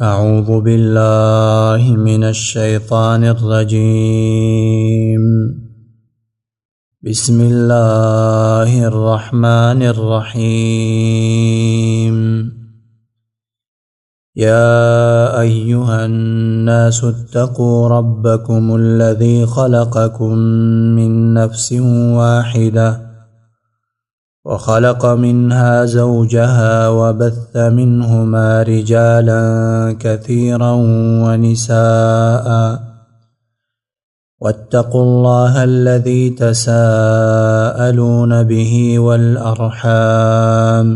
أعوذ بالله من الشيطان الرجيم. بسم الله الرحمن الرحيم. يا أيها الناس اتقوا ربكم الذي خلقكم من نفس واحدة وخلق منها زوجها وبث منهما رجالا كثيرا ونساء واتقوا الله الذي تساءلون به والأرحام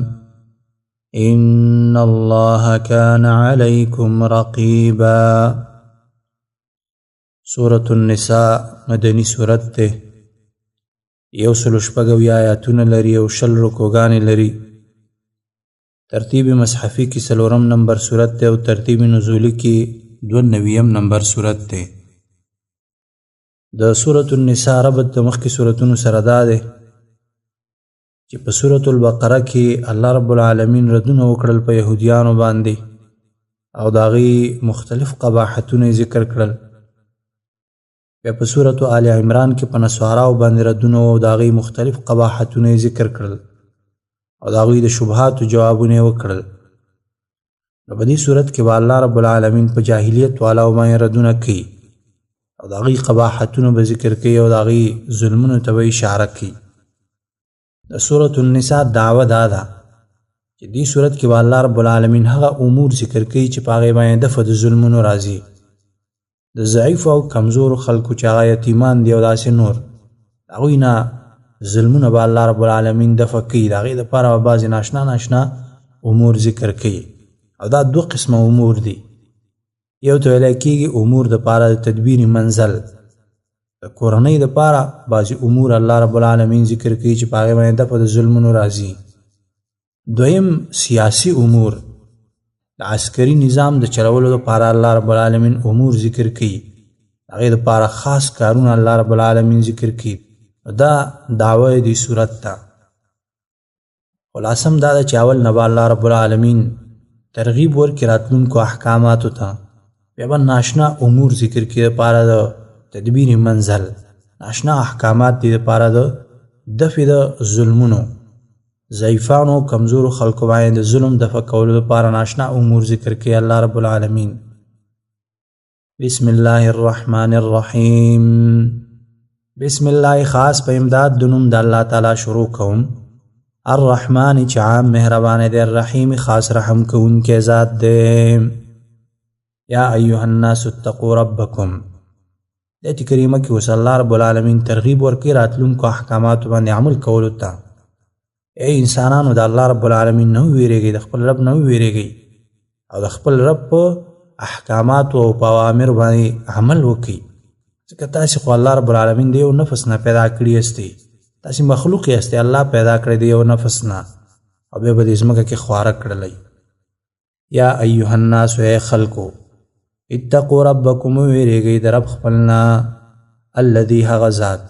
إن الله كان عليكم رقيبا. سورة النساء مدنی سورت ته، 160 آیاتونه لري او 10 رکوګانې لري. ترتیب مصحفی کی 4 نمبر سورت ته او ترتیب نزولی کی 92 نمبر سورت ته. د سورة النساء ربط د مخکې سورتونو سره دا ده چې په سورة البقره کې الله رب العالمین ردونه وکړل په يهوديانو باندې او داغي مختلف قباحتونه ذکر کړل. بیا په سورة آل عمران کې په نصاراو باندې ردونه او داغي مختلف قباحتونه ذکر کړل او داغي د شبهات جوابونه وکړل. نو په دې صورت کې الله رب العالمین په جاهلیت والاو باندې ردونه کوي او داغي قباحتونه به ذکر کوي او داغي ظلمونو ته اشاره کوي. د سورة النساء دعوه دا ده چې دې صورت کې الله رب العالمین هغه امور ذکر کوي چې په هغه باندې دفع د ظلمونو راځي. د ضعیف او کمزور خلکو چې هغه یتیمان دي او داسې نور هغوی نه ظلمونه به الله رب العالمین دفع کوي. د هغې دپاره به بعضې ناشنا امور ذکر کوي او دا 2 قسمه امور دي. یو ته ویلی کېږي امور دپاره د تدبیر منزل، د کورنۍ دپاره بعضې امور الله رب العالمین ذکر کوي چې په هغې باندې دفع د ظلمونو راځي. دویم سیاسی امور، د عسکري نظام د چلولو دپاره الله رب العالمین امور ذکر کوي، هغې دپاره خاص کارونه الله رب العالمین ذکر کوي. دا دعوه دی صورت ته. خلاصم دا ده چې اول نه به الله رب العالمین ترغیب ورکړي راتلونکو احکاماتو ته، بیا به ناشنا امور ذکر کړي دپاره د تدبیر منزل، ناشنا احکامات دي دپاره د دفع د ظلمونو، ضعیفانو کمزورو خلکو باندې د ظلم دفع کولو دپاره ناشنا امور ذکر کوي الله رب العالمین. بسم الله الرحمن الرحیم. بسم الله خاص په امداد د نوم د الله تعالی شروع کوم. الرحمن چې عام مهربانه دی، الرحیم خاص رحم کوونکی ذات دی. یا ایها الناس اتقوا ربکم. د آیت کریمه کې اوس الله رب العالمین ترغیب ورکوي راتلونکو احکاماتو باندې عمل کولو ته. ای انسانانو د الله رب العالمین نه ویریږئ، د خپل رب نه ویریږئ او د خپل رب په احکاماتو او په اوامرو باندې عمل وکړئ. ځکه تاسې خو الله رب العالمین د یو نفس نه پیدا کړي یاستئ، تاسې مخلوق یاستئ، الله پیدا کړی د یو نفس نه او بیا به دې ځمکه کې خواره کړلی. یا ایها الناس ای خلکو، اتقوا ربکم ویریږئ د رب خپلنا، الذي هغه ذات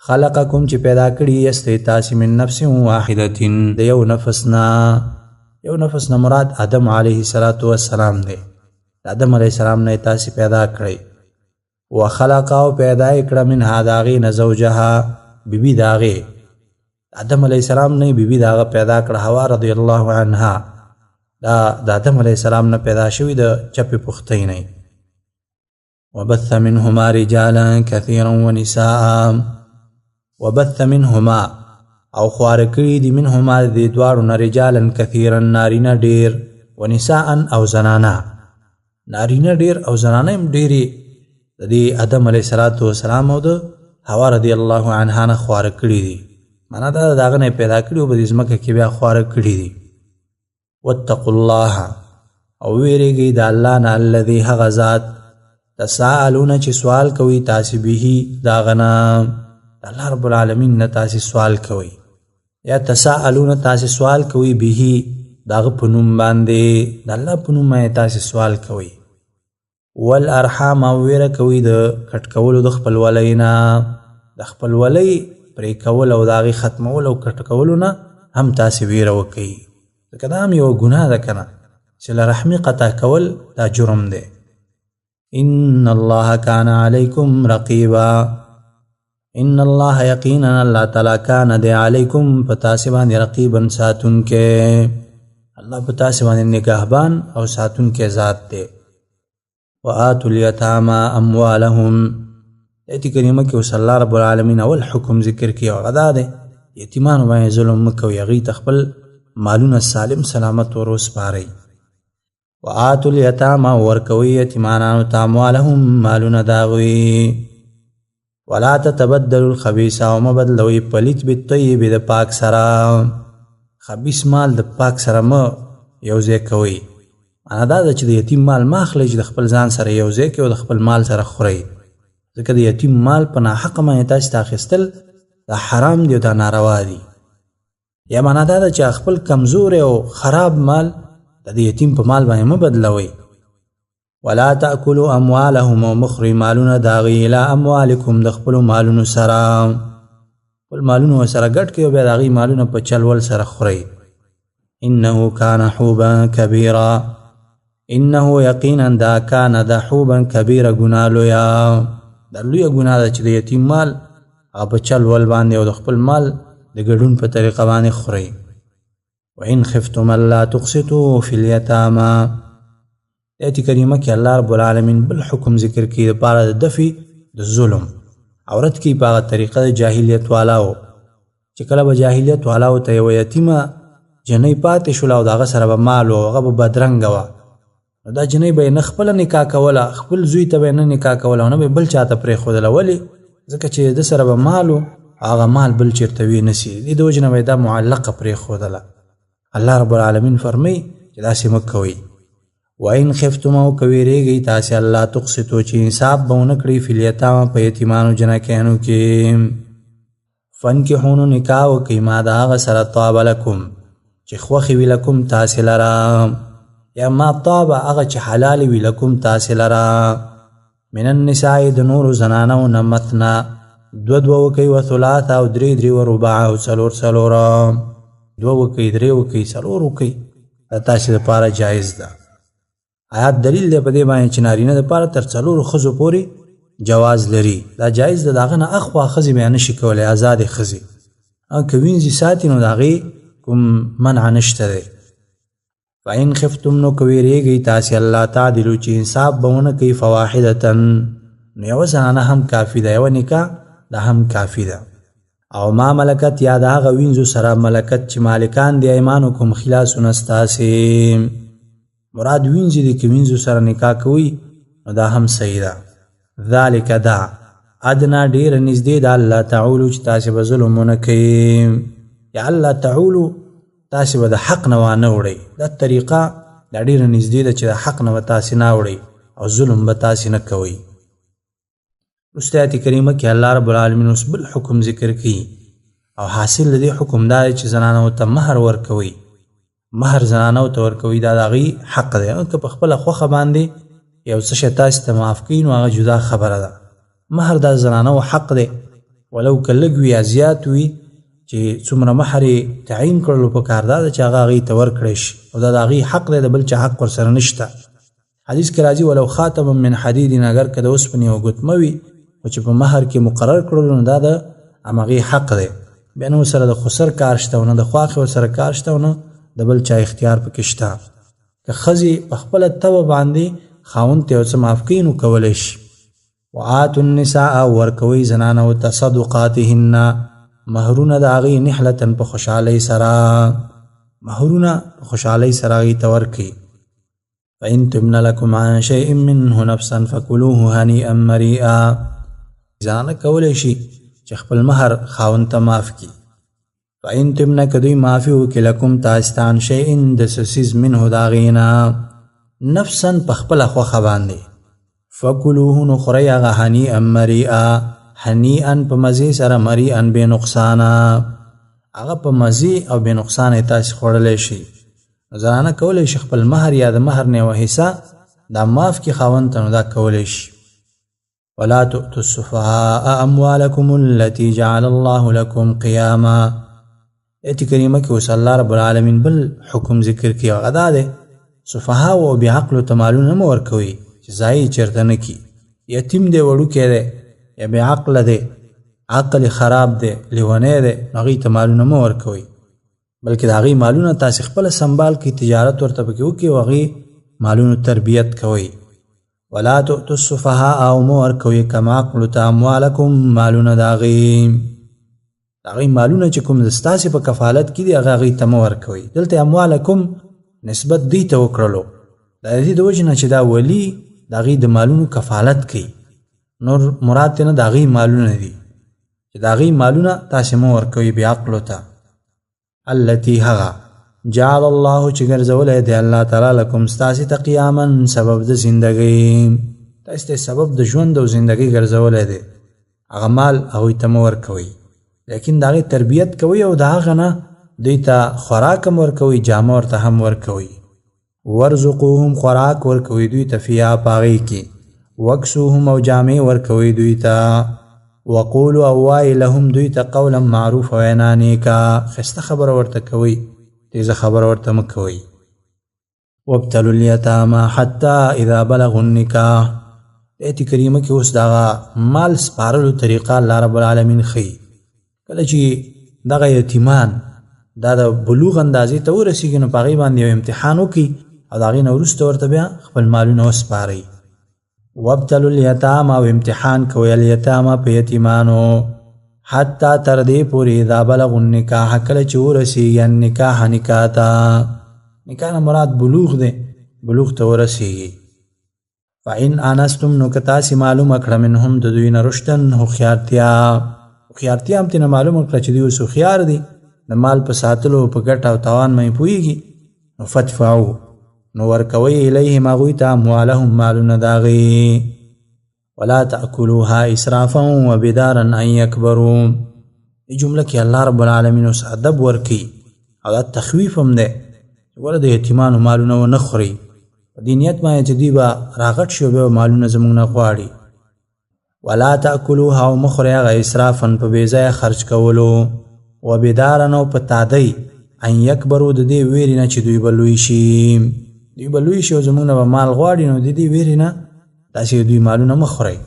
خلقکم چې پیدا کړي یاستئ تاسې من نفس واحدة د یو نفس نه. یو نفس نه مراد آدم علیه السلام دی. آدم علیه السلام نه تاسې پیدا کړئ. وخلق او پیدا یې کړه منها د هغې نه زوجها بیبي د هغې. آدم علیه السلام نه بیبي د هغه پیدا کړه حوا رضی الله عنها. دا د آدم علیه السلام نه پیدا شوي د چپې پختۍ نه. وبث منهما رجالا كثيرا ونساء. وبث منهما او خواره کړي دي منهما د دې دواړو نه رجالا کثیرا نارینه ډېر، ونساء او زنانه. نارینه ډېر او زنانه هم ډېرې د دې آدم علیه السلام او د حوا رضی الله عنها نه خواره کړي دي. معنا دا د هغه نه پیدا کړي او په دې ځمکه کې بیا خواره کړي دي. واتقوا الله او ویریږئ د الله نه، الذي هغه ذات تساءلون چې سوال کوي تاسې به د هغه نه. الله رب العالمین نه تاسې سوال کوي، یا تساءلون تاسې سوال کوي به د هغه په نوم باندې، د الله په نوم باندې تاسې سوال کوي. والارحام او ویره کوي د کټ کولو د خپلولۍ نه، د خپلولۍ پرې کول او د هغې ختمول او کټ کولو نه هم تاسې ویره وکوئ. ځکه دا هم یوه ګناه ده که نه، صله رحمي قطع کول دا جرم دی. ان الله کان علیکم رقیبا، ان الله یقینا الله تعالی کان دی علیکم پتاسی باندې رقیبا ساتون کې، الله پتاسی باندې نگهبان او ساتون کې ذات دی. وآتوا الیتاما اموالهم، ایت کریمه کې وصلی الله رب العالمین اول حکم ذکر کی او غدا دی یتیمانو باندې ظلم مکوئ، هغوی ته خپل مالونه سالم سلامت ور وسپارئ. وآتوا الیتاما ورکوئ یتیمانانو ته اموالهم مالونه د هغوی، ولا تتبدلوا الخبیث او مه بدلوئ پلیت بالطیب د پاک سره، خبیث مال د پاک سره مه یوځای کوئ. معنا دا ده چې د یتیم مال مه اخلئ چې د خپل ځان سره یوځای کړئ او د خپل مال سره خورئ، ځکه د یتیم مال په ناحقه باندې تاسو ته اخیستل دا حرام دی او دا ناروا دی. یا معنا دا ده چې خپل کمزور او خراب مال د یتیم په مال باندې مه بدلوئ. ولا تأکلوا اموالهم او مخرئ مالونه د هغوی الی اموالکم د خپلو مالونو سره، خپل مالونه ورسره ګډ کړئ او بیا د هغوی مالونه په چلول سره خورئ. انه کان حوبا کبیرا، انه یقینا دا کان دا حوبا کبیره ګناه لویه، دا لویه ګناه ده چې د یتیم مال هغه په چلول باندې او د خپل مال د ګډون په طریقه باندې خورئ. وان خفتم الا تقسطوا فی الیتاما، ایت کریمه کې الله رب العالمین بل حکم ذکر کړي دپاره د دفع د ظلم. عورت کې په هغه طریقه د جاهلیت والاو چې کله به جاهلیت والاو ته یوه یتیمه جنۍ پاتې شوله او د هغه سره به مال و او هغه به بدرنګه وه، نو دا جنۍ به یې نه خپله نکاح کوله، خپل زوی ته به یې نه نکاح کوله او نه به یې بل چا ته پرېښودله. ولې؟ ځکه چې د سره به مال و هغه مال بل چېرته وي نه سي، دې د وجې نه به یې دا معلقه پرېښودله. الله رب العالمین فرمایي چې داسې مه کوئ. وإن خفتم او که ویریږئ تاسې الله تقسطو چې انصاف به ونه کړئ فی الیتاما په یتیمانو جنکیانو کې، فانکحوا نو نکاح وکئ ما د هغه سره طاب لکم چې خوښې وي لکم تاسې لره، یا ما طاب هغه چې حلال وي لکم تاسې لره، من النساء د نورو زنانو نه مثنا دوه دوه وکئ و ثلاثه او درې درې و رباعه او څلور څلوره، دوه وکئ درې وکئ څلور وکئ، دا تاسې دپاره جایز ده. آیات دلیل دی په دې باندې چې نارینه دپاره تر څلورو ښځو پورې جواز لري، دا جایز ده. د هغه نه اخوا ښځې بیا نشي کولی، ازادې ښځې که وینځي ساتي نو د هغې کوم منع نشته دی. فإن خفتم نو که ویریږئ تاسې الله تعدلو چې انصاف به ونه کوي فواحدة نو یوه زنانه هم کافي ده، یوه نکاح دا هم کافي ده. او ما ملکت یا د هغه وینځو سره ملکت چې مالکان دی ایمانکم خلاصونه ستاسې، مراد وینځي دی که وینځو سره نکاح کوي نو دا هم صحیح ده. ذالک دا ادنا ډیره نږدې ده الله تعولو چې تاسې به ظلم ونه کوئ، یا الله تعولو تاسې به د حق نه وانه وړئ. دا طریقه دا ډیره نږدې ده چې د حق نه به تاسې نه وړئ او ظلم به تاسې نه کوئ. وروسته آیت کریمه کې الله رب العالمین اوس بل حکم ذکر کوي او حاصل د دې حکم دا دی چې زنانو ته مهر ورکوئ. مهر زنانو ته ورکوئ دا د هغوی حق دی، که په خپله خوښه باندې یو څه شی تاسې ته معاف کوي نو هغه جدا خبره ده. مهر دا زنانو حق دی، ولو که لږ وي یا زیات وي، چې څومره مهر یې تعین کړلو په کار دا ده چې هغه هغوی ته ورکړی شي او دا د هغوی حق دی، د بل چا حق ورسره نشته. حدیث کې راځي ولو خاتما من حدید، اگر که د اوسپنې یوه ګوتمه وي او چې په مهر کې مقرر کړلو نو دا د همغې حق دی، بیا نه ورسره د خسر کار شته او نه د خواښې ورسره کار شته او نه د بل چا اختیار پکې شته. که ښځې په خپله طبع باندې خاوند ته یو څه معاف کوي نو کولی شي. وآتوا النساء ورکوئ زنانو ته صدقاتهن مهرونه د هغوی نحلتن په خوشحالۍ سره، مهرونه په خوشحالۍ سره هغوی ته ورکوئ. فإن تبن لکم عن شیء منه نفسا فکلوه هنیئا مریئا، زنانه کولی شي چې خپل مهر خاوند ته معاف کړي. فإن تبن که دوی معافي وکړي لکم تاسې ته عن شیء د څه څیز منه د هغې نه نفسا په خپله خوښه باندې، فکلوه نو خورئ هغه هنیئا مریئا، هنیئا په مزې سره، مریئا بې نقصانه، هغه په مزې او بې نقصانه یې تاسې خوړلی شي. زنانه کولی شي خپل مهر یا د مهر نه یوه حصه دا معاف کړي خاوند ته، نو دا کولی شي. ولا تؤتوا السفهاء اموالکم التي جعل الله لكم قیاما. ایت کریمه کې اوس الله رب العالمین بل حکم ذکر کړي او هغه دا دی سفها او بیا عقل ته مالونه مو ورکوي چې ځای چرته نه کی یتیم دی وړوکی دی یا بیا عقل دی عقل خراب دی لیونی دی هغوی ته مالونه مو ورکوي بلکې د هغوی مالونه تاسې خپله سنبال کړئ تجارت ورته پکې وکړئ او هغوی مالونو تربیت کوئ ولا تؤتوا السفهاء او مو ورکوي کما عقلو ته اموالکم مالونه د هغوی مالونه چې کوم ستاسې په کفالت کې دي هغه هغوی ته مه ورکوئ دلته اموالکم نسبت دوی ته وکړلو د دې د وجې نه چې دا ولی د هغوی د مالونو کفالت کوي نور مراد نه د هغوی مالونه دي چې د هغوی مالونه تاسې مه ورکوئ بعقلو ته التي هغه جعل الله چې ګرځولی دی الله تعالی لکم ستاسې ته قیاما سبب د زندګۍ تاسې ته سبب د ژوند او زندګۍ ګرځولی دی هغه مال هغوی ته مه ورکوئ لیکن د هغې تربیت کوئ او د هغه نه دوی ته خوراک هم ورکوئ جامه ورته هم ورکوئ ورزقوهم خوراک ورکوئ دوی ته فیها په هغې کې وکسوهم او جامې ورکوئ دوی ته وقولو او وایي لهم دوی ته قولا معروف وینا نیکه ښایسته خبره ورته کوئ تیزه خبره ورته مه کوئ وابتلوا الیتاما حتی اذا بلغوا النکاح ایت کریمه کې اوس دغه مال سپارلو طریقه الله رب العالمین ښیي کله چې دغه یتیمان دا د بلوغ اندازې ته ورسېږي نو په هغې باندې یو امتحان وکړي او د هغې نه وروسته ورته بیا خپل مالونه وسپارئ وابتلوا الیتاما او امتحان کوئ الیتاما په یتیمانو حتی تر دې پورې اذا بلغوا النکاح کله چې ورسېږي النکاح نکاح ته نکاح نه مراد بلوغ دی بلوغ ته ورسېږي فإن آنستم نو که تاسې معلومه کړه منهم د دوی نه رشدن هوښیارتیا هوښیارتیا هم ترېنه معلومه کړه چې دوی اوس هوښیار دي د مال په ساتلو په ګټه او تاوان باندې پوهېږي نو فدفعو نو ورکوئ الیهم هغوی ته اموالهم مالونه د هغې ولا تأکلوها اسرافا وبدارا ان یکبروا دې جمله کې الله رب العالمین اوس ادب ورکوي او دا تخویف هم دی ګوره د یتیمانو مالونه ونه خورئ په دې نیت باندې چې دوی به راغټ شي او بیا مالونه زموږ نه غواړي ولا تأکلوها او مه خورئ هغه اسرافا په بېځایه خرج کولو وبدارا او په تادۍ ان یکبرو د دې ویرې نه چې دوی به لوی شي دوی به لوی شي او زموږ نه به مال غواړي نو د دې ویرې نه داسې دوی مالونه مه خورئ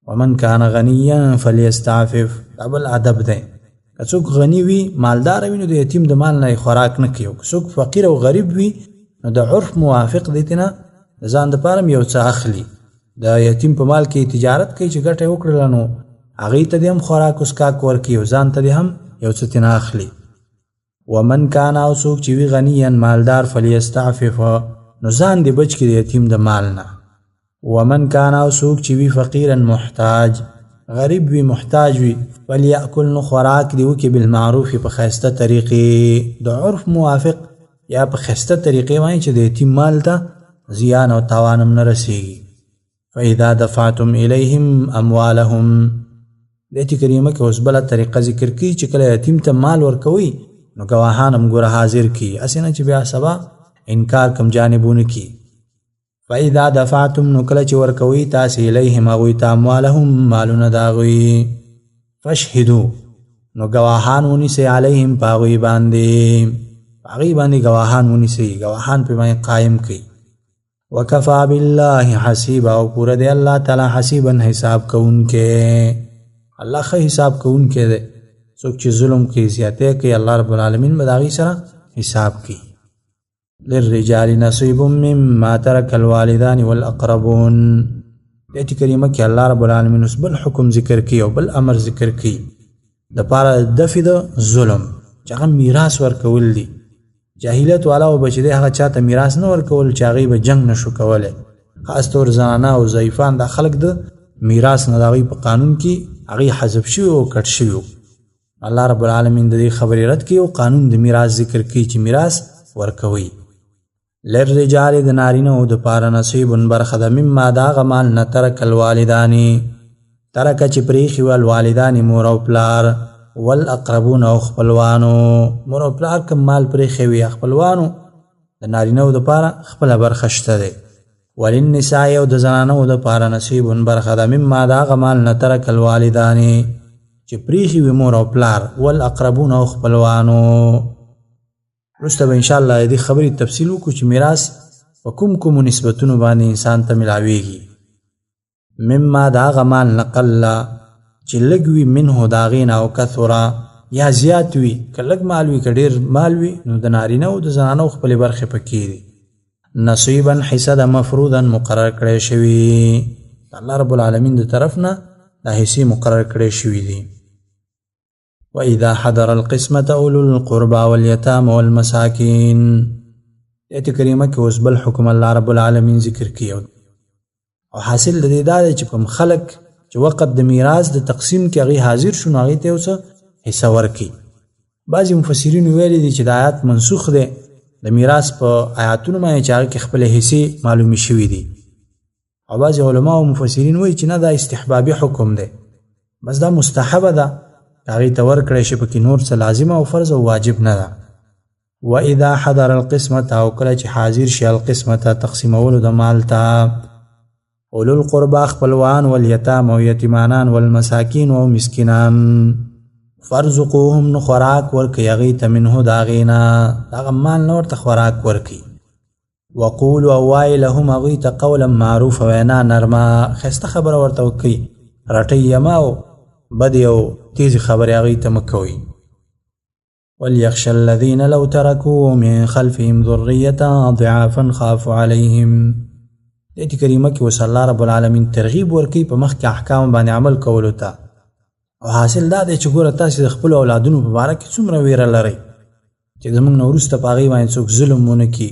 ومن کان غنیا فلیستعفف دا بل ادب دی که څوک غني وي مالداره وي نو د یتیم د مال نه خوراک نه کوي او که څوک فقیر او غریب وي نو د عرف موافق دی ترې نه د ځان دپاره هم یو څه اخلي د یتیم په مال کې تجارت کوي چې ګټه یې وکړله نو هغې ته دې هم خوراک اسکاک ورکوي او ځان ته دې هم یو څه ترېنه اخلي ومن کان او څوک چې وي غنیا مالدار فلیستعفف نو ځان دې بچ کړي د یتیم د مال نه ومن کان او څوک چې وي فقیرا محتاج غریب وي محتاج وي فلیأکل نو خوراک دې وکړي بالمعروف په ښایسته طریقې د عرف موافق یا په ښایسته طریقې باندې چې د یتیم مال ته زیان او تاوان هم نه رسېږي فاذا دفعتم الیهم اموالهم د ایت کریمه کې اوس بله طریقه ذکر کړي چې کله یتیم ته مال ورکوي نو ګواهان هم ګوره حاضر کړي هسې نه چې بیا سبا انکار کم جانبونه کړي فاذا دفعتم نو کله چې ورکوي تاسې الیهم هغوی ته اموالهم مالونه د هغوی فاشهدو نو ګواهان ونیسئ علیهم په هغوی باندې په هغوی باندې ګواهان ونیسئ ګواهان پرې باندې قایم کړئ وکفا بالله حسیبا او پوره دی الله تعالی حسیبا حساب کوونکی الله ښه حساب کوونکی دی څوک چې ظلم کوي زیاتې کوي الله رب العالمین به د هغوی سره حساب کوي للرجال نصیب مما ترک الوالدان والاقربون د ایت کریمه کې الله رب العالمین اوس بل حکم ذکر کوي او بل امر ذکر کوي دپاره دفع د ظلم چې هغه میراث ورکول دي جاهلیت والاو به چې دی هغه چاته میراث نه ورکول چې هغوی به جنګ نشو کولی خاص طور زنانه او ضعیفان دا خلک د میراث نه د هغوی په قانون کې هغوی حذف شوي او کټ شوي الله رب العالمین د دې خبرې رد کوي او قانون د میراث ذکر کوي چې میراث ورکوي للرجال د نارینهو دپاره نصیب برخه ده مما د هغه مال نه ترک الوالدانې ترکه چې پرېښي وه الوالدانې مور او پلار والاقربون او خپلوانو مور او پلار کم مال پرېښی وي یا خپلوانو د نارینهو دپاره خپله برخه شته دی وللنساء او د زنانو دپاره نصیب برخه ده مما د هغه مال نه ترک الوالدانې چې پرېښي وي مور او پلار والاقربون او خپلوانو وروسته به انشاءالله دې خبرې تفصیل وکړو چې میراث په کوم نسبتونو باندې انسان ته ملاویږي. مما د هغه مال نقل چې لږ وي منه د هغې نه او کثره یا زیات وي، که لږ مال وي که ډېر مال وي نو د نارینه او د زنانو خپلې برخې پکې دي. نصیبا حصه د مفروضا مقرر کړی شوي، الله رب العالمین د طرف نه دا حصې مقرر کړی شوي دي. وإذا حضر القسمة أولو القربى واليتامى والمساكين. آیت کریمه کې اوس بل حکم الله رب العالمین ذکر کړی او حاصل د دې دا دی چې کوم خلک چې وخت د میراث د تقسیم کې هغې حاضر شو نو هغې ته یو څه حصه ورکړي. بعضې مفسرینو ویلي دي چې د آیات منسوخ دی د میراث په آیاتونو باندې چې هغه کې خپلې حصې معلومې شوي دي، او بعضې علما او مفسرین وایي چې نه دا استحبابي حکم دی، بس دا مستحبه ده هغې ته ورکړی شي، پکې نور څه لازمه او فرض او واجب نه ده. وإذا حضر القسمة او کله چې حاضر شي القسمة تقسیمولو د مال ته اولو القربى خپلوان والیتام او یتیمانان والمساکین او مسکینان فرزقوهم نو خوراک ورکړئ هغې ته منه د هغې نه دغه مال نه ورته خوراک ورکړي. وقولو او وایي لهم هغوی ته قولا معروفه وینا نرمه ښایسته خبره ورته وکړئ، رټئ یمه او بدې او تیزې خبرې هغوی ته مه کوئ. وليخشى الذين لو تركوا من خلفهم ذرية ضعافا خافوا عليهم. آیت کریمه کې اوس الله رب العالمین ترغیب ورکوي په مخکې احکام باندې عمل کولو ته، او حاصل دا دی چې ګوره تاسې د خپلو اولادونو په باره کې څومره ویره لرئ چې زموږ نه وروسته په هغې باندې څوک ظلم ونه کړي،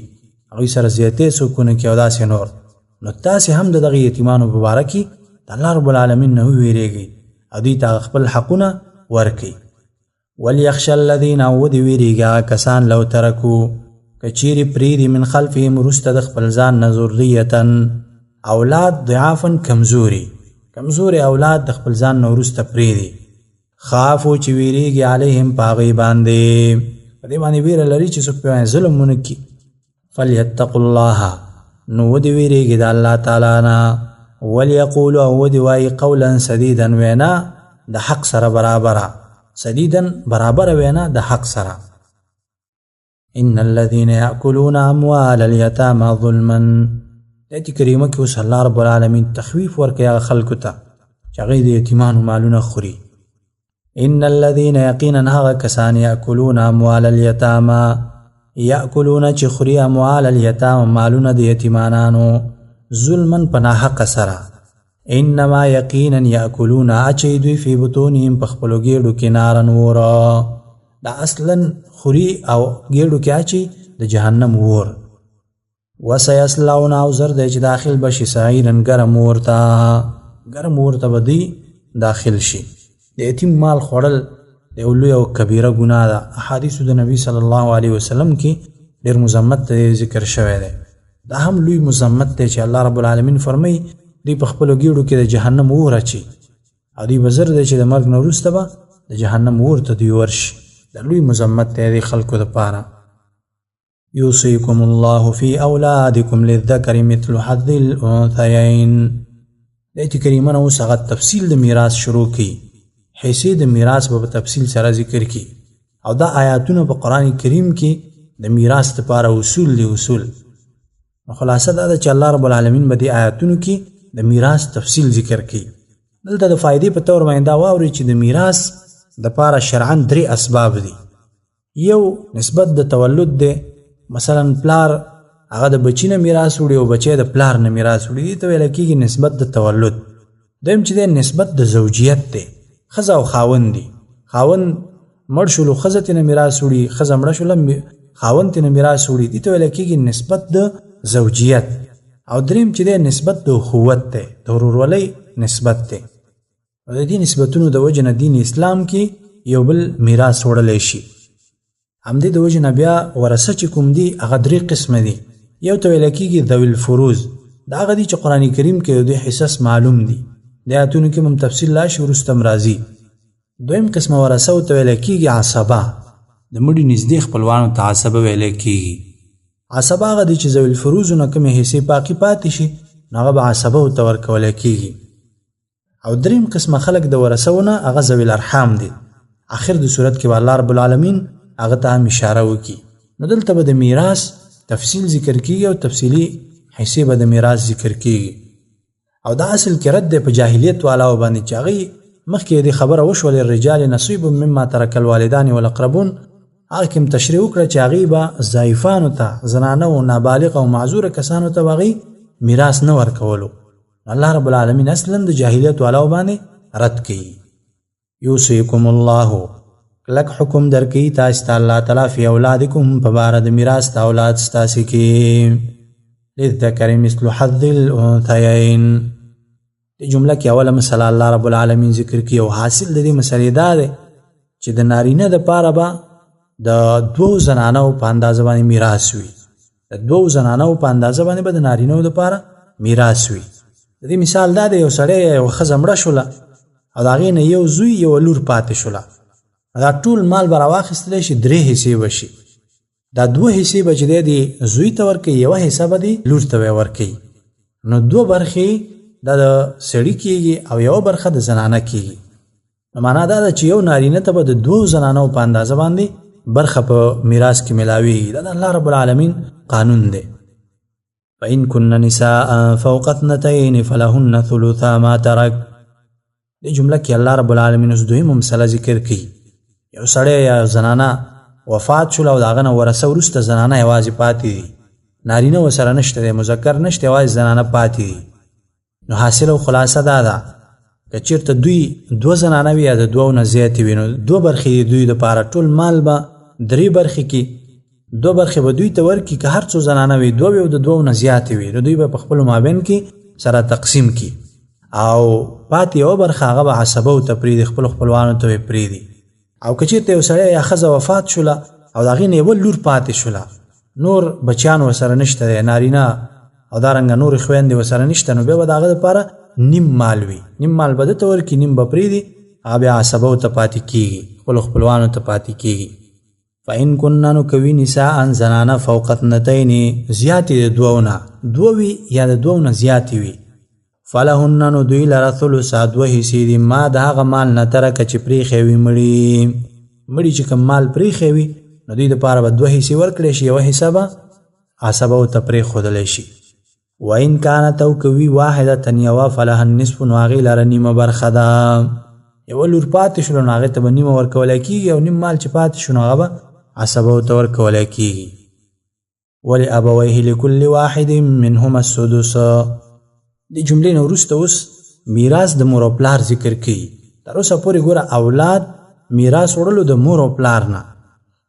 هغوی سره زیاتې څوک ونه کړي او داسې نور، نو تاسې هم د دغې یتیمانو په باره کې د الله رب العالمین نه وویرېږئ او دوی ته خپل حقونه ورکړئ. وليخشى الذين او دې ویرېږي کسان لو ترکو که چیرې پرېږدي من خلفهم وروسته د خپل ځان نه ذریة اولاد ضعافا کمزوري اولاد د خپل ځان نه وروسته پرېږدي، خافو چې ویرېږي علیهم په هغوی باندې په دې باندې ویره لري چې څوک پرې ظلم ونه کړي. فلیتقوا الله نو ودې ویرېږي د الله تعالی نه، ولیقولوا او ودې وایي قولا سدیدا وینا د حق سره برابره، سدیدن برابر وینا د حق سره. ان الذين ياكلون اموال اليتامى ظلما. آیت کریمه کې اوس الله رب العالمین تخویف ورکوي هغه خلکو ته چې هغوی د یتیمانو مالونه خوري. ان الذين یقینا هغه کسان یاکلون اموال الیتامى یاکلون چې خوري اموال الیتامى مالونه د یتیمانانو ظلما په ناحقه سره. انما یقینا یاکلون اچوي دوی فی بطونهم په خپلو ګېډو کې نارن وره، دا اصلا خوري او ګېډو کې اچي د جهنم اور. وسیصلون او زر دی چې داخل بشي سعیرا ګرم اور ته به دوی داخل شي. د یتیم مال خوړل د یو لوی او کبیره ګناه ده. احادیثو د نبی صلی الله علیه وسلم کې ډېر مذمت ته ذکر شوی دی. دا هم لوی مذمت دی چې الله رب العالمین فرمایي دوی په خپلو ګېډو کې د جهنم اور اچي او دوی به زر دی چې د مرګ نه وروسته به د جهنم اور ته دوی ورشي. دا لوی مذمت دی د خلکو دپاره. یوصیکم الله فی اولادکم للذکر مثل حظ الانثیین. د آیت کریمه نه اوس هغه تفصیل د میراث شروع کړي، حصې د میراث به په تفصیل سره ذکر کړي، او دا آیاتونه په قرآن کریم کې د میراث لپاره اصول دي. نو خلاصه دا ده چې الله رب العالمین به دې آیاتونو کې د میراث تفصیل ذکر کړي. دلته د فائدې په تور باندې دا واورئ چې د میراث دپاره شرعاً 3 اسباب دي. یو نسبت د تولد دی، مثلا پلار هغه د بچی نه میراث وړي او بچی د پلار نه میراث وړي، دې ته ویل کېږي نسبت د تولد. دویم چې دی نسبت د زوجیت دی، ښځه او خاوند دي، خاوند مړ شولو ښځه ترې نه میراث وړي، ښځه مړه شوله خاوند ترې نه میراث وړي، دې ته ویل کېږي نسبت د زوجیت. او دریم چې دی نسبت د اخوت دی، د ورورولۍ نسبت دی. د دې نسبتونو د وجې نه دین اسلام کې یو بل میراث وړلی شي. همدې د وجې نه بیا ورثه چې کوم دي هغه 3 قسمه دي. یو ته ویل کېږي ذوی الفروض، دا هغه دي چې قرآن کریم کې د دوی حصص معلوم دي، د آیاتونو کې هم تفصیل راشي وروسته هم راځي. دویم قسمه ورثه ورته ویل کېږي عصبه، د مړي نږدې خپلوانو ته عصبه ویل کېږي. عصبه هغه دي چې ذوی الفروضو نه کومې حصې باقي پاتې شي نو هغه به عصبه ورته ورکولی کېږي. او دریم قسمه خلک د ورثو نه هغه ذوی الارحام دي. آخر د صورت کې به الله رب العالمین هغه ته هم اشاره وکړي. نو دلته به د میراث تفصیل ذکر کیږي او تفصیلی حصے به د میراث ذکر کیږي. او دا اصل کې رد په جاهلیت والاو باندې چې هغوی مخکې د خبره وشول الرجال نصیب مما ترک الوالدان والاقربون، هغه کې تشریح وکړه چې هغوی به ضعیفانو ته، زنانه او نابالغ او معذوره کسانو ته هغوی میراث نه ورکولو. الله رب العالمین اصلا د جاهلیت والاو باندې رد کوي. یوصیکم الله، کلک حکم درکوي تاسو ته الله تعالی فی اولادکم په باره د میراث د اولاد ستاسې کې، للذکر مثل حظ الانثیین. د جمله کې اوله مسله الله رب العالمین ذکر کوي او حاصل د دې مسلې دا دی چې د نارینه دپاره به د دوو زنانو په اندازه باندې میراث وي. د دوو زنانو په اندازه باندې به د نارینهو دپاره میراث وي. د دې مثال دا دی، یو سړی یو ښځه مړه شوله او د هغې نه یو زوی یو لور پاتې شوله. دا ټول مال به راواخیستلی شي، 3 حصې به شي. دا 2 حصې به چې دی د زوی ته ورکوي، یوه حصه به د لور ته ورکوي. نو 2 برخې دا د سړي کېږي او یوه برخه د زنانه کېږي. نو معنا دا ده چې یو نارینه ته به د 2 زنانو په اندازه باندې برخه په میراث کې ملاویږي. دا د الله رب العالمین قانون دی. فإن كن نساء فوق 2 فلهن ثلثا ما ترك. دې جمله کې الله رب العالمین اوس دویمه مسله ذکر کوي. یو سړی یا زنانه وفات شول او د هغه نه ورثه وروسته زنانه یوازې پاتې دي، نارینه ورسره نشته دی، مذکر نشته، یوازې زنانه پاتې دي. نو حاصل او خلاصه دا ده که چېرته دوی 2 زنانه وي یا د 2 نه زیاتې وي، نو 2 برخې د دوی دپاره ټول مال به 3 برخې کې 2 برخې به دوی ته ورکړي. که هر څو زنانه وي 2 وي او د 2 نه زیاتې وي، نو دوی به په خپلو مابین کې سره تقسیم کړي او پاتې یوه برخه هغه به عصبو ته پرېږدي، خپلو خپلوانو ته یې پرېږدي. او که چېرته یو سړی یا ښځه وفات شوله او د هغې نه یوه لور پاتې شوله، نور بچیان ورسره نشته دی، نارینه او دارنګه نورې خویندې ورسره نشته، نو بیا به د هغه دپاره نیم مال وي. نیم مال به ده ته ورکړي، نیم به پرېږدي، هغه بیا عصبو ته پاتې کېږي، خپلو خپلوانو ته پاتې کېږي. فإن كن نو کوي نساء زنانه فوق 2 زیاتې د 2 نه 2 وي یا د 2 نه زیاتې وي، فلهن نو دوی لره ثلثا 2 حصې دي ما د هغه مال نه ترکه چې پرېښی وي مړي چې کوم مال پرېښی وي نو دوی دپاره به 2 حصې ورکړی شي، یوه حصه به عصبو ته پرېښودلی شي. وإن كانت او کوي واحدة یوه فلها النصف نو هغې لره نیمه برخه ده. یوه لور پاتې شوله نو هغې ته به نیمه ورکولی کېږي او نیم مال چې پاتې شو نو هغه به عصبو ته ورکولی کېږي. ولأبویه لكل واحد منهما السدس. د جملې نه وروسته اوس میراث د مور او پلار ذکر کوي. تر اوسه پورې ګوره اولاد میراث وړلو د مور او پلار نه،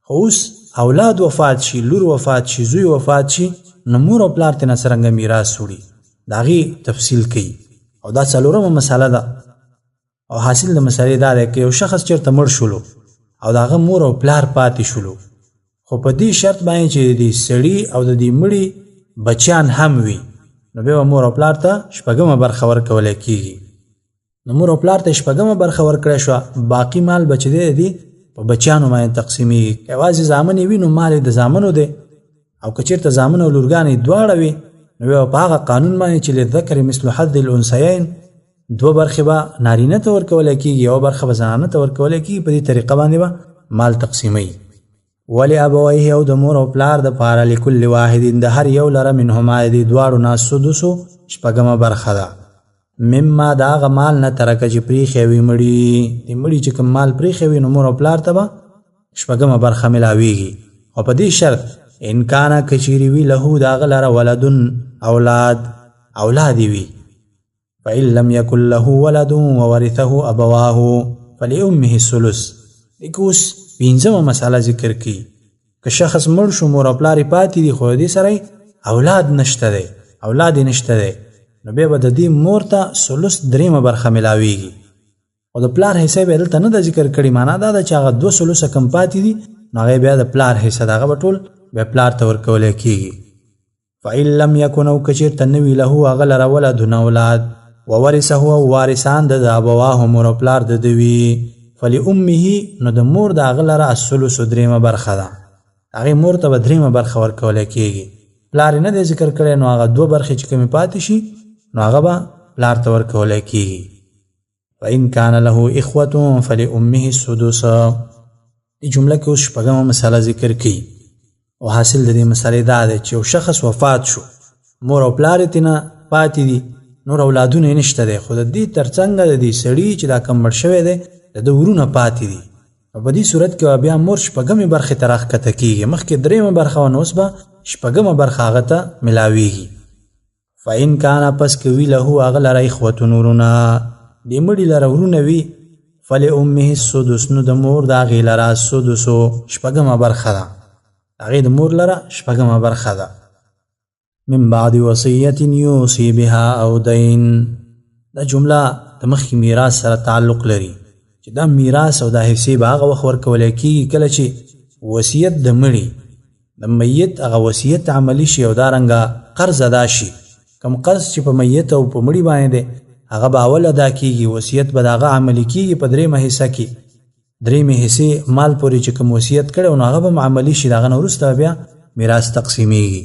خو اوس اولاد وفات شي، لور وفات شي، زوی وفات شي، نو مور او پلار ته نه څرنګه میراث وړي د هغې تفصیل کوي. او دا 4مه مسله ده. او حاصل د مسلې دا دی که یو شخص چېرته مړ شولو او د هغه مور او پلار پاتې شولو، خو په دې شرط باندې چې د سړي او د دې مړي بچیان هم وي، نو بیا به مور او پلار ته 6مه برخه ورکولی کېږي. نو مور او پلار ته 6مه برخه ورکړی شوه، باقي مال به چې دی په بچیانو باندې تقسیمېږي. یوازې زامن یې وي نو مال یې د زامنو دی، او که چېرته زامن او لورګانې دواړه وي نو بیا په هغه قانون باندې چې للذکر مثل حظ الانثیین 2 برخې به نارینه ته ورکولی کېږي، یوه برخه به زنانه ته ورکولی کېږي. په دې طریقه باندې به مال تقسیموي. ولأبویه او د مور او پلار دپاره لکل واحد د هر یو لره منهما د دواړو نه السدس 6مه برخه ده. مما د هغه مال نه ترکه چې پرېښی وي د مړي چې کوم مال پرېښی وي نو مور او پلار ته به 6مه برخه ملاویږي. او په دې شرط ان کانه که چیرې وي له د هغه لره ولدن اولاد وي، فإن لم يكن له ولد وورثه أبواه فلأمه الثلث. دغه اوس 5مه مسله ذکر کړي. که شخص مړ شو مور او پلار یې پاتې دي خو دې سره اولاد نشته دی، نو بیا به د دې مور ته ثلث 3مه برخه ملاویږي. او د پلار حصه به دلته نه ده ذکر کړي، معنا دا ده چې هغه 2 ثلثه کم پاتې دي نو هغې بیا د پلار حصه ده، هغه به ټول بیا پلار ته ورکولی کېږي. فإن لم يكن او که چېرته نه وي له هغه لره ولد اولاد وورثه او وارثان د ابواه مور او پلار د دوی فلأمه نو د مور د هغه لره الثلث 3مه برخه ده، هغې مور ته به 3مه برخه ورکولی کېږي. پلار یې نه دی ذکر کړی نو هغه 2 برخې چې کومې پاتې شي نو هغه به پلار ته ورکولی کېږي. فإن كان له إخوة فلأمه السدس. دې جمله کې اوس 6مه مسله ذکر کړي. او حاصل د دې مسلې دا دی چې یو شخص وفات شو، مور او پلار یې ترنه پاتې دي، نور اولادونه یې نشته دی، خو د دې ترڅنګ د دې سړي چې دا کم مړ شوی دی د ده ورونه پاتې دي. په دې صورت کې بیا مور شپږمې برخې ته راښکته کېږي، مخکې درېیمه برخه وه، نو اوس به شپږمه برخه هغه ته ملاویږي. فإن کان پس که وي له هغه لره اخوتون ورونه، دې مړي لره ورونه وي، فلأمه السدس، نو د مور د هغې لره السدسو شپږمه برخه ده، د هغې د مور لره شپږمه برخه ده. من بعد وصیة یوصي بها او دین، دا جمله د مخکې میراث سره تعلق لري چې دا میراث او دا حصې به هغه وخت ورکولی کېږي کله چې وصیت د مړي د میت هغه وصیت عملي شي او دارنګه قرض ادا شي. کم قرض چې په میت او په مړي باندې دی هغه به اول ادا کېږي، وصیت به د هغه عملي کېږي په درېیمه حصه کې، درېیمې حصې مال پورې چې کوم وصیت کړی نو هغه به عملي شي، د هغه نه وروسته بیا میراث تقسیمیږي.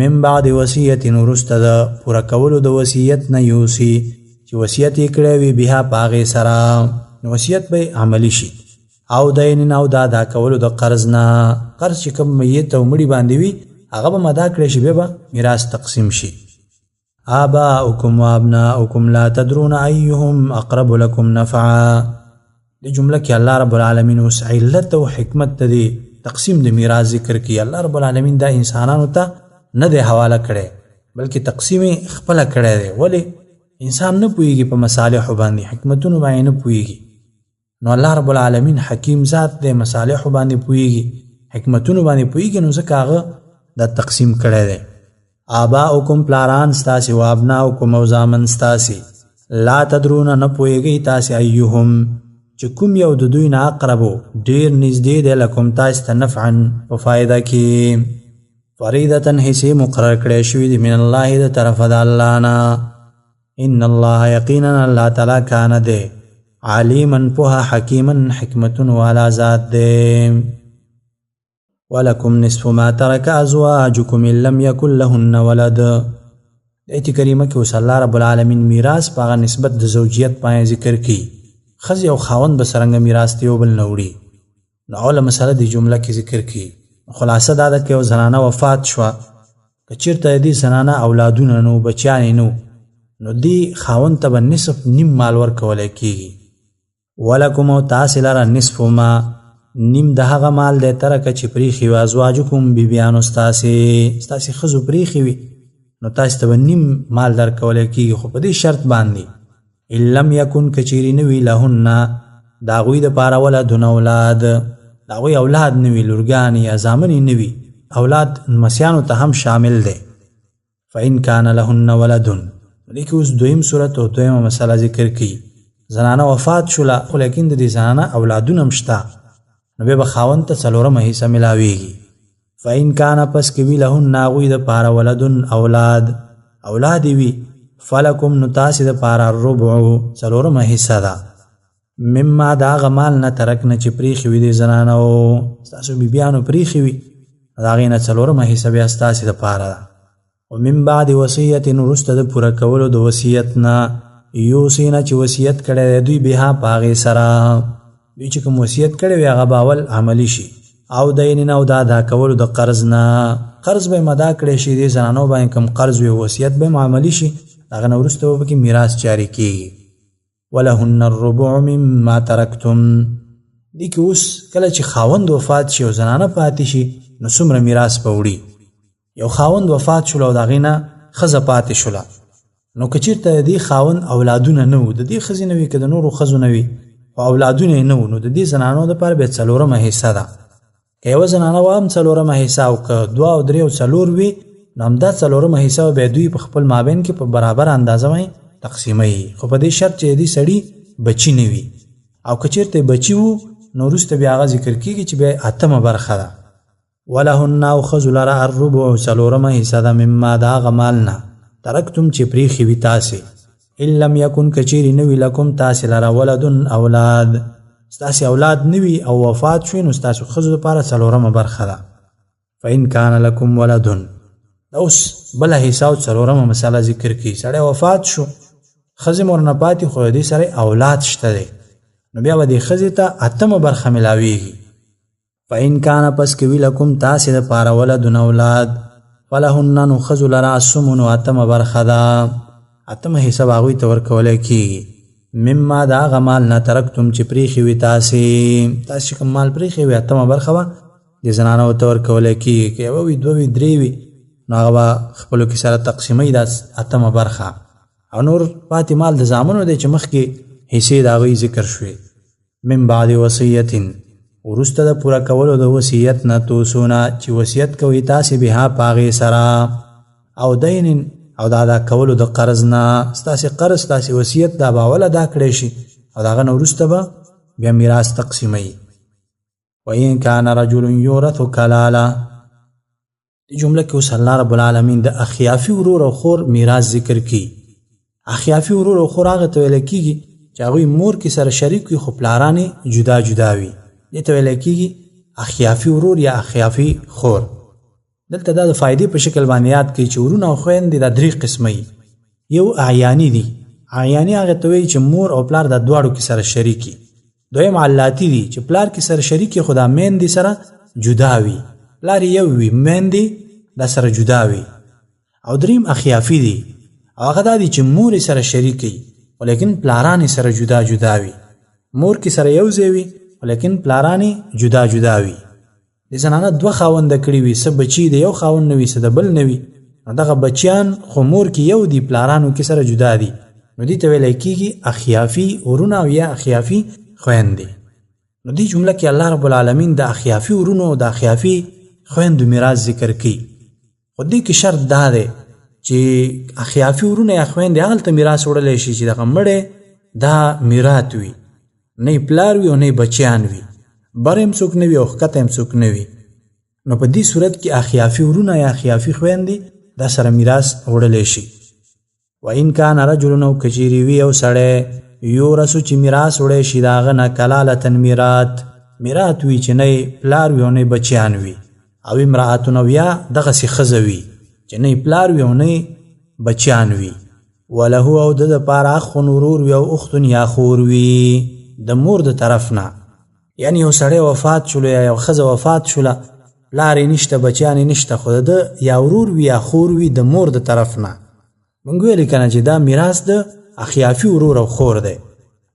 من بعد وصیت، وروسته د پوره کولو د وصیت نه، یوصي چې وصیت یې کړی وي بها په هغې سره، نو وصیت به عملي شي. او دین، او دا ادا کولو د قرض نه، قرض چې کوم میت او مړي باندې وي هغه به ادا کړی شي، بیا به میراث تقسیم شي. آباؤکم و ابناؤکم لا تدرون ایهم اقرب لکم نفعا، دې جمله کې الله رب العالمین اوس علت او حکمت د دې تقسیم د میراث ذکر کوي. الله رب العالمین دا انسانانو ته نه دی حواله کړی بلکې تقسیم خپله کړی دی. ولې؟ انسان نه پوهېږي په مصالحو باندې، حکمتونو باندې نه پوهېږي، نو الله رب العالمین حکیم ذات دی، مصالحو باندې پوهېږي، حکمتونو باندې پوهېږي، نو ځکه هغه دا تقسیم کړی دی. آباؤکم پلاران ستاسې، و ابناؤکم او زامن ستاسې، لا تدرون نه پوهېږئ تاسې، ایهم چې کوم یو د دوی نه اقربو ډېر نږدې دی لکم تاسې ته نفعا په فایده کې، فریدتن حصې مقرر کړی شوي دي من الله د طرفه د الله نه. ان الله یقینا الله تعالی کان دی علیما پوهه، حکیما حکمتون والا ذات دی. ولکم نصف ما ترک ازواجکم ان لم یکن لهن ولد، ایت کریمه کې اوس الله رب العالمین میراث په هغه نسبت د زوجیت باندې ذکر کړي، ښځې او خاوند به څرنګه میراث ته یو بل نه وړي. نو اوله مسله دې جمله کې ذکر کړي. خلاصه دا ده که یو زنانه وفات شوه، که چېرته دې زنانه اولادونه نو بچیانې نو دې خاوند ته به نصف نیم مال ورکولی کېږي. ولکم او تاسې لره نصف ما، نیم د هغه مال دی ترکه چې پریښي وي ازواجکم بیبیانو ستاسې ښځو پریښي وي، نو تاسې ته به نیم مال درکولی کېږي، خو په دې شرط باندې ان لم یکن که چیرې نه وي لهن د هغوی دپاره ولدون اولاد، د هغوی اولاد نه وي، لورګانې یا زامنې نه وي، اولاد مسیانو ته هم شامل دی. فإن کان لهن ولدون، دې کې اوس دویم صورت او دویمه مسله ذکر کوي. زنانه وفات شوله خو لیکن د دې زنانه اولادونه هم شته، نو بیا به خاوند ته څلورمه حصه ملاویږي. فإن کان پس که وي لهن هغوی دپاره ولدون اولاد یې وي، فلکم نو تاسې دپاره الربع څلورمه حصه ده، مما د هغه مال نه ترکنه چې پریښي وي دې زنانو، ستاسو بیبیانو پریښي وي، د هغې نه څلورمه حصه بیا ستاسې دپاره ده. ومن بعد وصیت، وروسته د پوره کولو د وصیت نه، یوصینا چې وصیت کړی دی دوی بها په هغې سره، دوی چې کوم وصیت کړی وي هغه به اول عملي شي. او دین، او دا ادا کولو د قرض نه، قرض به یې ادا کړی شي، دې زنانو باندې کوم قرض وي وصیت به یې عملي شي، هغه نه وروسته به پکې میراث جاري کېږي. ولهن الربع مما ترکتم، دې کې اوس کله چې خاوند وفات شي او زنانه پاتې شي نو څومره میراث به وړي. یو خاوند وفات شول او د هغې نه ښځه پاتې شوله، نو که چېرته د دې خاوند اولادونه نه وو، د دې ښځې نه وي که د نورو ښځو نه وي او اولادونه یې نه وو، نو د دې زنانو دپاره بیا څلورمه حصه ده. که یوه زنانه وه هم څلورمه حصه، او که دوه او درې او څلور وي نو همدا څلورمه حصه بیا دوی په خپل مابین کې په برابر اندازه باندې تقسیموي، خو په دې شرط چې دې سړي بچي نه وي، او که چېرته بچي وو نو وروسته بیا هغه ذکر کېږي چې بیا اتمه برخه ده. ولهن او ښځو لره الربع څلورمه حصه ده، مما د هغه مال نه ترکتم چې پریښي وي تاسې، ان لم یکن که چیرې نه وي لکم تاسې لره ولدون اولاد، ستاسې اولاد نه وي او وفات شوي نو ستاسو ښځو دپاره څلورمه برخه ده. فإن کان لکم ولدون، دا اوس بله حصه او څلورمه مسله ذکر کړي. سړی وفات شو، ښځې مور نه پاتې، خو د دې سره اولاد شته دی، نو بیا به دې ښځې ته اتمه برخه ملاویږي. فإن کان پس کوي لکم تاسې دپاره ولدن اولاد فلهن نو ښځو لره الثمن اتمه برخه ده، اتمه حصه به هغوی ته ورکولی کېږي. مما د هغه مال نه ترکتم چې پرېښي وي تاسې چې کوم مال پرېښی وي اتمه برخه به د زنانو ته ورکولی کېږي. که یوه وي دوه وي درې وي نو هغه به خپلو کې سره تقسیموي دا اتمه برخه. او نور پاتې مال د زامنو دی چې مخکې حصې د هغوی ذکر شوې. من بعد وصیت وروسته د پوره کولو د وصیت نه توسونه چې وصیت کوي تاسې بها په هغې سره او دین او د ادا کولو د قرض نه. ستاسې قرض ستاسې وصیت دا به اول ادا کړی شي او د هغه نه وروسته به بیا میراث تقسیموي. وإن کان رجل یورث کلاله دې جمله کې اوس الله رب العالمین د اخیافي ورور او خور میراث ذکر کی. اخیافي ورور او خور هغه ته ویل کېږي چې هغوی مور کې سره شریک وي خو پلارانې جدا جدا وي. دې ته ویل کېږي اخیافي ورور یا اخیافي خور. دلته دا د فائدې په شکل باندې یاد کوي چې ورونه او خویندې دا درې قسمه وي. یو اعیاني دي، اعیاني هغه ته وایي چې مور او پلار دا دواړو کې سره شریکي. دویم علاتی دي چې پلار کې سره شریکي خو دا میندې سره جدا وي، پلار یو وي میندې دا سره جدا وي. او دریم اخیافي دي، هغه دا دي چې مور سره شریکي ولیکن پلارانې سره جدا جدا وي. مور کې سره یو ځای وي ولیکن پلارانې جدا جدا وي. د زنانه دوه خاونده کړي وي، څه بچي د یو خاوند نه وي څه د بل نه وي، نو دغه بچیان خو مور کې یو دي پلارانو کې سره جدا دي، نو دې ته ویلی کېږي اخیافي ورونه او یا اخیافي خویندې. نو دې جمله کې الله رب العالمین د اخیافي ورونو او د اخیافي خویندو میراث ذکر کوي. خو دې کې شرط دا دی چې اخیافي ورونه یا خویندې هغلته میراث وړلی شي چې دغه مړی دا میراث وي، نه پلار وي او نه بچیان وي، بر هم څوک نه وي او ښکته هم څوک نه وي. نو په دې صورت کې اخیافي ورونه یا اخیافي خویندې دا سره میراث وړلی شي. وإن کان رجل او کچیري وي یو سړی یورثو چې میراث وړی شي د هغه نه کلالة میراث وي چې نه پلار وي او نه بچیان وي، او امرأة او یا دغسې ښځه وي چې نه پلار وي او نه بچیان وي. وله او د دپاره اخ ورور وي او اخت یا خور وي د مور د طرف نه. یعنی یو سړی وفات شولو یا یو ښځه وفات شوله، پلار یې نشته بچیان یې نشته، خو د یا ورور وي یا خور وي د مور د طرف نه. موږ ویلې که نه چې دا میراث د اخیافي ورور او خور دی.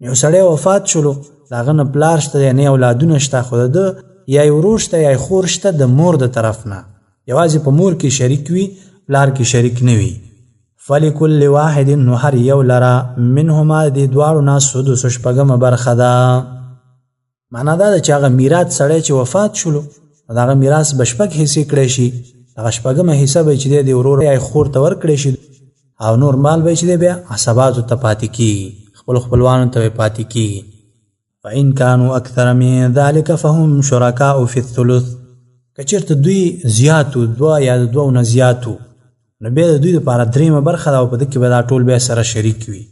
یو سړی وفات شولو د هغه نه پلار شته دی نه اولادونه شته، خو د یا ورور شته یا خور شته د مور د طرف نه، یوازې په مور کې شریک وي پلار کې شریک نه وي. فلکل واحد نو هر یو لره منهما دې دواړو نه سدس شپږمه برخه ده. معنا دا ده چې هغه میراث سړی چې وفات شولو د هغه میراث به شپږ حصې کړی شي، هغه شپږمه حصه به چې دی د ورور یا خور ته ورکړی شي او نور مال به چې دی بیا عصباتو ته پاتې کېږي، خپلو خپلوانو ته پاتې کېږي. فإن كانوا أكثر من ذلك فهم شركاء في الثلث. که چېرته دوی زیاتو دوه یا د دوو نه زیاتو نو بیا د دوی دپاره درېیمه برخه ده او په ده کې به دا ټول بیا سره شریک وي.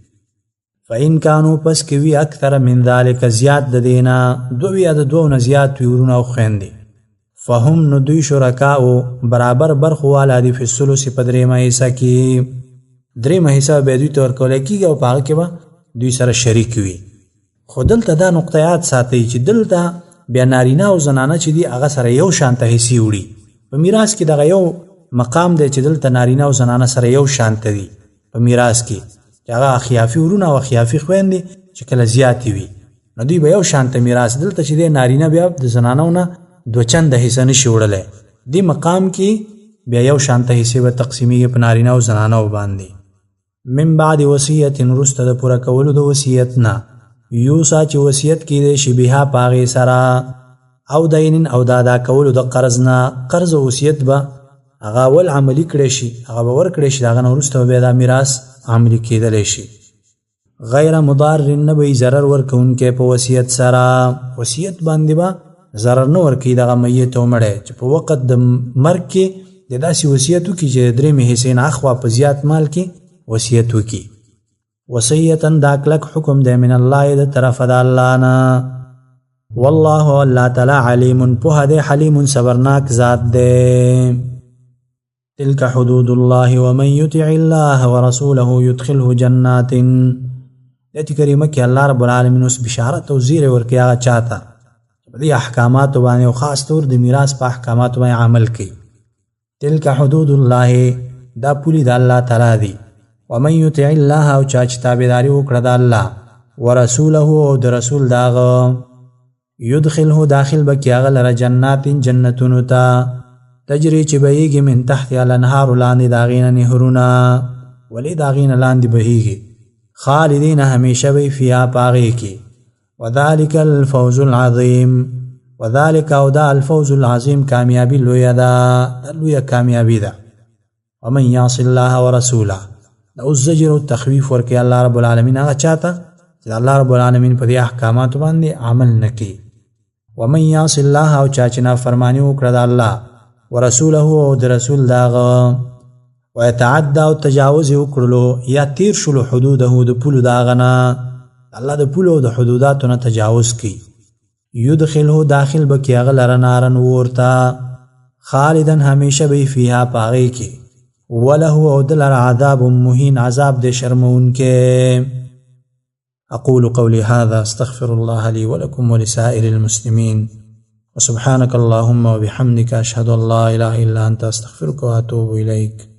فإن كانوا پس که وي اکثر من ذلك زیات د دې نه دوه یا د دوو نه زیات وي ورونه او خویندې فهم نو دوی شرکاء برابر برخو والا دي فی الثلث په درېیمه حصه کې. درېیمه حصه به دوی ته ورکولی کېږي او په هغه کې به دوی سره شریک وي. خو دلته دا نقطه یاد ساتئ چې دلته بیا نارینه او زنانه چې دي هغه سره یو شانته حصې وړي. په میراث کې دغه یو مقام دی چې دلته نارینه او زنانه سره یو شانته دي په میراث کې، چې هغه اخیافي ورونه او اخیافي خویندې چې کله زیاتې وي نو دوی به یو شانته میراث. دلته چې دی نارینه بیا د زنانو نه دوه چنده حصه نشي وړلی، دې مقام کې بیا یو شانته حصې به تقسیمیږي په نارینه او زنانو باندې. من بعد وصیت وروسته د پوره کولو د وصیت نه یوسا چې وصیت کېدی شي بها په هغې سره او دین او د ادا کولو د قرض نه. قرض او وصیت به هغه اول عملي کړی شي، هغه به ورکړی شي، د هغه نه وروسته به بیا دا میراث عملي کېدلی شي. غیر مضار نه به ضرر ورکوونکی په وصیت سره، وصیت باندې به ضرر نه ورکوي دغه میت او مړی چې په وخت د مرګ کې د داسې وصیت وکړي چې د درېیمې حصې نه اخوا په زیات مال کې وصیت وکړي. وصیتا دا کلک حکم دی من الله د طرفه د الله نه. والله الله تعالی علیم پوهه دی، حلیم صبرناک ذات دی. تلك حدود الله ومن يطع الله ورسوله يدخله جنات. دې کریمه کې الله رب العالمین اوس بشارت او زیری ورکړي هغه چاته دې احکامات باندې او خاص طور د میراث په احکامات باندې عمل کوي. تلک حدود الله، دا پولی د الله تعالی دی. ومن یطع الله، او چا چې تابعداري وکړه د الله ورسوله او د رسول داغه، يدخله داخل بکی هغه لره جنات جنتونو ته تجری چې بهیږي من تحت الانهار لاندې داغینه نهرونه، ولی داغینه لاندې بهیږي، خالدین همیشه وی فیها پاغی کی. وذالک الفوز العظیم، وذالک او دا الفوز العظیم کامیابی لویه ده، لویه کامیابی ده. ومن یعص الله ورسوله، دا اوس زجر او تخویف ورکړي الله رب العالمین هغه چاته چې الله رب العالمین په دې احکامات باندې عمل نکړي. ومن یعص الله، او چا چې نافرمانی وکړه د الله ورسوله او د رسول داغه، ويتعدى او تجاوز وکړلو یا تیر شلو حدوده د پولو داغه نه، الله د پولو د حدوداتو نه تجاوز کوي. يدخله داخل بکی هغه لره نارن ورته، خالدن همیشه به فیها پاغی کی، وله او دلر عذاب مهین، عذاب د شرمون کې. اقول قولي هذا استغفر الله لي ولكم ولسائر المسلمين، وسبحانك اللهم وبحمدك اشهد ان لا اله الا انت استغفرك واتوب اليك.